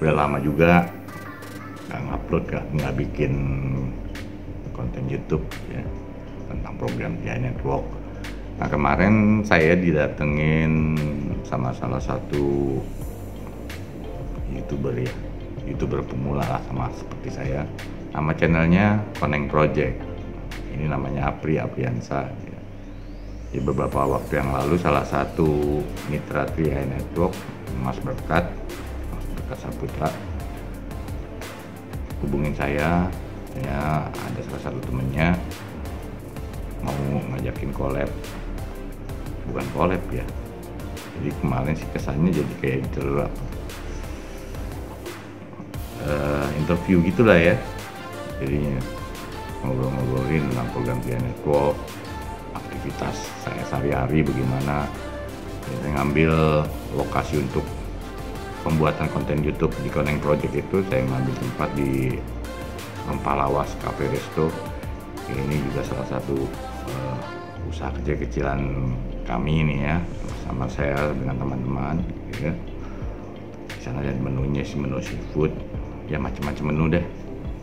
udah lama juga nggak ngupload, nggak bikin konten YouTube ya tentang program TI Network. Nah kemarin saya didatengin sama salah satu YouTuber pemula lah, sama seperti saya. Nama channelnya Koneng Project. Ini namanya Apriansa. Di beberapa waktu yang lalu salah satu mitra TI Network, Mas Berkat Saputra, hubungin saya. Ya ada salah satu temennya mau ngajakin collab, bukan collab ya. Jadi kemarin sih kesannya jadi kayak interview gitulah ya. Jadi ngobrol-ngobrolin tentang program TI Network, aktivitas saya sehari-hari bagaimana. Saya ngambil lokasi untuk pembuatan konten YouTube di Koneng Project itu, saya ngambil tempat di Mempalawas Cafe Resto. Ini juga salah satu usaha kecil-kecilan kami ini ya, sama saya dengan teman-teman ya. Di sana ada menunya menu seafood ya, macam-macam menu deh,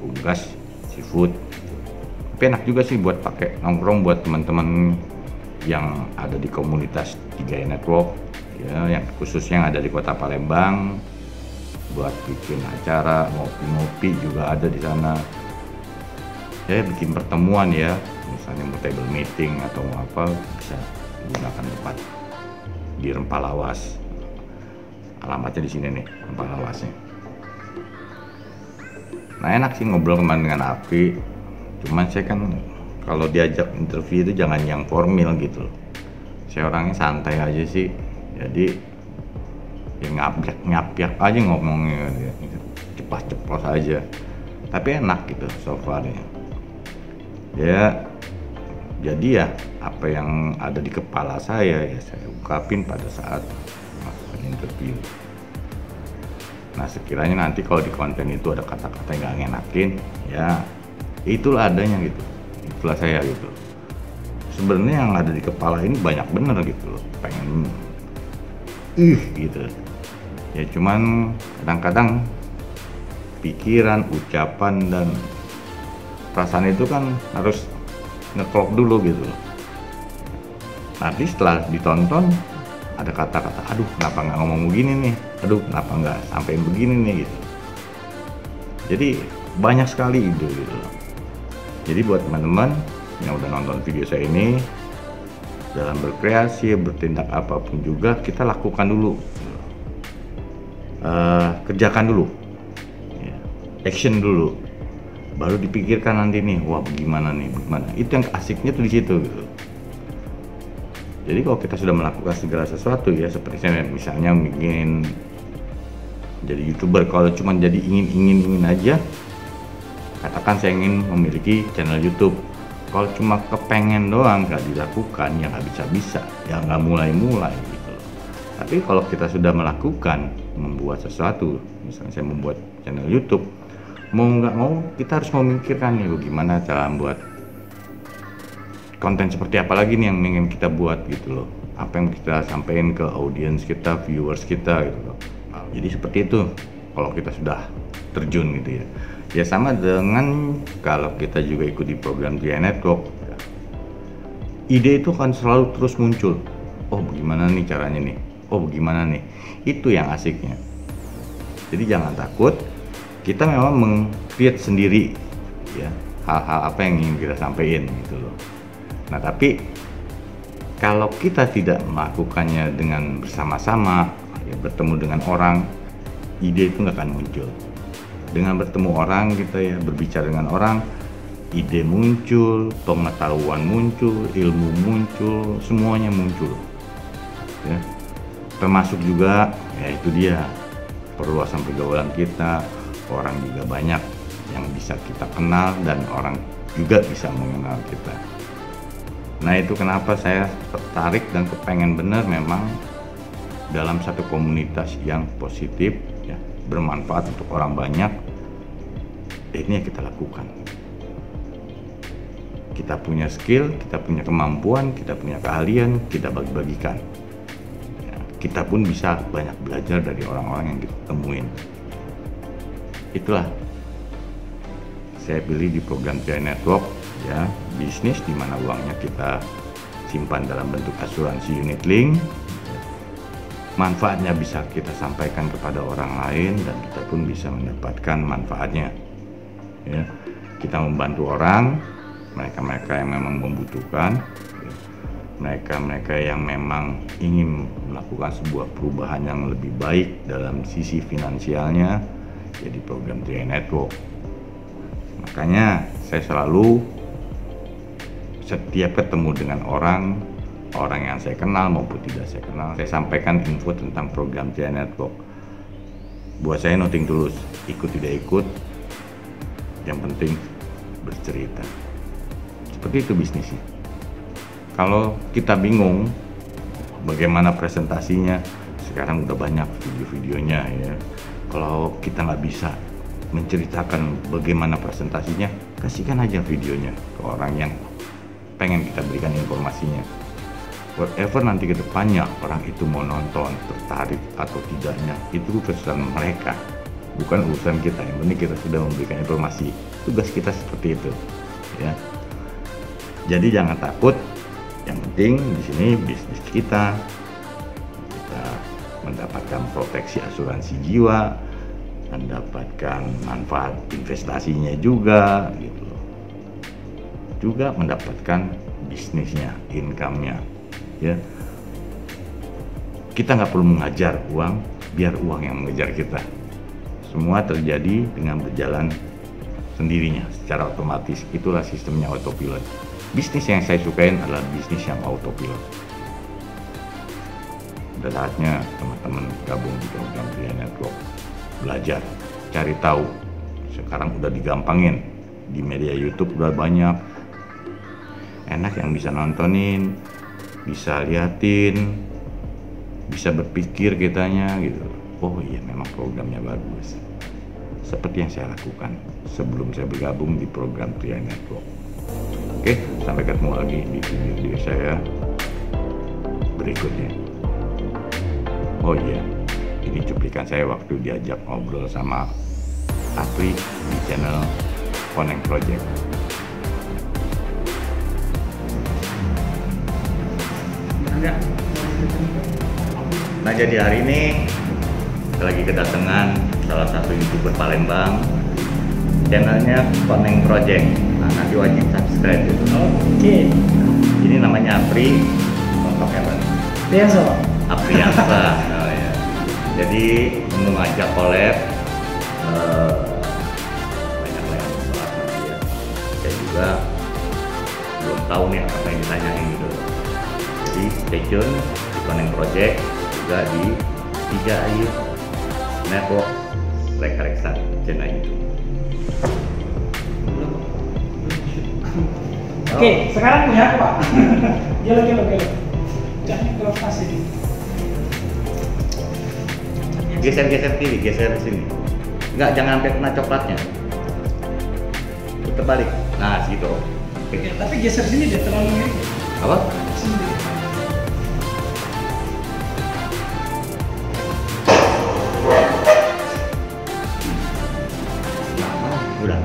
unggas, seafood. Tapi enak juga sih buat pakai nongkrong buat teman-teman yang ada di komunitas TI Network ya, yang khususnya yang ada di Kota Palembang, buat bikin acara ngopi-ngopi juga ada di sana ya, bikin pertemuan ya, misalnya mau table meeting atau apa, bisa menggunakan tempat di Mempalawas. Alamatnya di sini nih, Mempalawasnya. Nah enak sih ngobrol kemarin dengan Api, cuman saya kan kalau diajak interview itu jangan yang formal gitu loh. Saya orangnya santai aja sih, jadi ya ngapyak aja ngomongnya, ceplos aja, tapi enak gitu so far ya. Jadi ya apa yang ada di kepala saya ya saya ungkapin pada saat melakukan interview. Nah sekiranya nanti kalau di konten itu ada kata-kata yang nggak ngenakin ya itulah adanya gitu, itulah saya gitu. Sebenarnya yang ada di kepala ini banyak bener gitu loh, pengen gitu ya, cuman kadang-kadang pikiran, ucapan dan perasaan itu kan harus ngeklop dulu gitu loh. Nanti setelah ditonton ada kata-kata, aduh kenapa nggak ngomong begini nih, aduh kenapa nggak sampein begini nih gitu. Jadi banyak sekali ide gitu loh. Jadi buat teman-teman yang udah nonton video saya ini, dalam berkreasi, bertindak apapun juga kita lakukan dulu, kerjakan dulu ya, action dulu, baru dipikirkan nanti nih, wah bagaimana nih, bagaimana. Itu yang asiknya tuh di situ gitu. Jadi kalau kita sudah melakukan segala sesuatu ya, seperti saya misalnya ingin jadi YouTuber, kalau cuma jadi ingin aja, katakan saya ingin memiliki channel YouTube, kalau cuma kepengen doang nggak dilakukan ya nggak bisa ya, nggak mulai gitu. Tapi kalau kita sudah melakukan, membuat sesuatu, misalnya saya membuat channel YouTube, mau nggak mau kita harus memikirkan nih bagaimana cara membuat konten seperti apa lagi nih yang ingin kita buat gitu loh, apa yang kita sampaikan ke audiens kita, viewers kita gitu loh. Nah, jadi seperti itu kalau kita sudah terjun gitu ya. Ya sama dengan kalau kita juga ikut di program TI Network, ide itu kan selalu terus muncul. Oh bagaimana nih caranya nih, oh bagaimana nih, itu yang asiknya. Jadi jangan takut, kita memang meng-create sendiri ya hal-hal apa yang ingin kita sampaikan gitu loh. Nah tapi kalau kita tidak melakukannya dengan bersama-sama ya, bertemu dengan orang, ide itu nggak akan muncul. Dengan bertemu orang kita ya, berbicara dengan orang, ide muncul, pengetahuan muncul, ilmu muncul, semuanya muncul ya. Termasuk juga ya itu dia perluasan pergaulan kita, orang juga banyak yang bisa kita kenal dan orang juga bisa mengenal kita. Nah itu kenapa saya tertarik dan kepengen bener memang dalam satu komunitas yang positif ya, bermanfaat untuk orang banyak. Ini yang kita lakukan. Kita punya skill, kita punya kemampuan, kita punya keahlian, kita bagi-bagikan ya, kita pun bisa banyak belajar dari orang-orang yang kita temuin. itulah saya pilih di program TI Network, ya, bisnis di mana uangnya kita simpan dalam bentuk asuransi unit link. Manfaatnya bisa kita sampaikan kepada orang lain dan kita pun bisa mendapatkan manfaatnya. Ya, kita membantu orang, mereka-mereka yang memang membutuhkan, mereka-mereka yang memang ingin melakukan sebuah perubahan yang lebih baik dalam sisi finansialnya, jadi program TI Network. Makanya saya selalu setiap ketemu dengan orang yang saya kenal maupun tidak saya kenal, saya sampaikan info tentang program TI Network. Buat saya nothing tulus, ikut tidak ikut, yang penting bercerita. Seperti itu bisnisnya. Kalau kita bingung bagaimana presentasinya, sekarang udah banyak video-videonya ya. Kalau kita nggak bisa menceritakan bagaimana presentasinya, kasihkan aja videonya ke orang yang pengen kita berikan informasinya. Whatever nanti ke depannya orang itu mau nonton, tertarik atau tidaknya, itu urusan mereka, bukan urusan kita. Yang penting kita sudah memberikan informasi. Tugas kita seperti itu, ya. Jadi jangan takut. Yang penting di sini bisnis kita mendapatkan proteksi asuransi jiwa, mendapatkan manfaat investasinya juga, gitu loh. Juga mendapatkan bisnisnya, income-nya. Ya, kita nggak perlu mengajar uang, biar uang yang mengejar kita. Semua terjadi dengan berjalan sendirinya, secara otomatis. Itulah sistemnya autopilot. Bisnis yang saya sukain adalah bisnis yang autopilot. Udah saatnya teman-teman gabung di program TI Network, belajar, cari tahu. Sekarang udah digampangin, di media YouTube udah banyak, enak yang bisa nontonin, bisa liatin, bisa berpikir kitanya gitu. Oh iya, memang programnya bagus. Seperti yang saya lakukan sebelum saya bergabung di program TI Network. Oke, sampai ketemu lagi di video saya berikutnya. Oh iya, ini cuplikan saya waktu diajak ngobrol sama Apri di channel Koneng Project. Nah, jadi hari ini lagi kedatangan salah satu YouTuber Palembang, channelnya Koneng Project. Nah, nanti wajib subscribe gitu. Oke. Ini namanya Apri, lengkapnya apa? Biasa. Apriansa. Oh, ya. Jadi mau ngajak collab, banyak yang membahas sama dia. Saya juga belum tahu nih apa yang ditanyain gitu. Jadi stay tune di Koneng Project, juga di 3i Network, Reksa channel YouTube. Oke, sekarang punya apa? Gelo. Jangan lepas ini. Geser kiri, geser sini. Enggak, jangan sampai kena coklatnya. Putar balik. Nah, segitu. Oke. Ya, tapi geser sini deh, terlalu miring. Apa? Sini deh. Udah.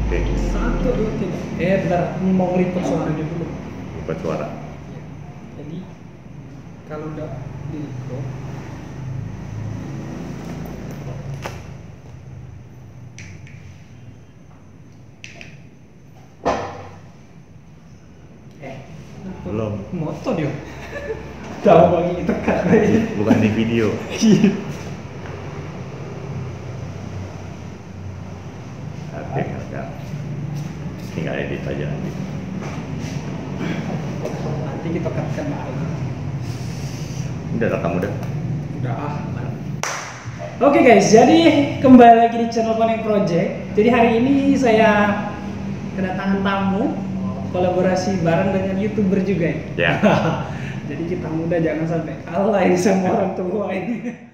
Oke. 1, 2, 3. Bentar, mau ngeliput suaranya dulu. Buat suara. Jadi kalau udah di record, Belum. moto dia. Tahu bagi tekan lagi. Bukan di video. Oke, sekarang tinggal edit aja nanti. Nanti kita tekan lagi. Udah rekam udah. Udah Oke guys, jadi kembali lagi di channel Koneng Project. Jadi hari ini saya kedatangan tamu, kolaborasi bareng dengan YouTuber juga ya. Ya. Jadi kita muda jangan sampai kalah ini sama orang tua ini.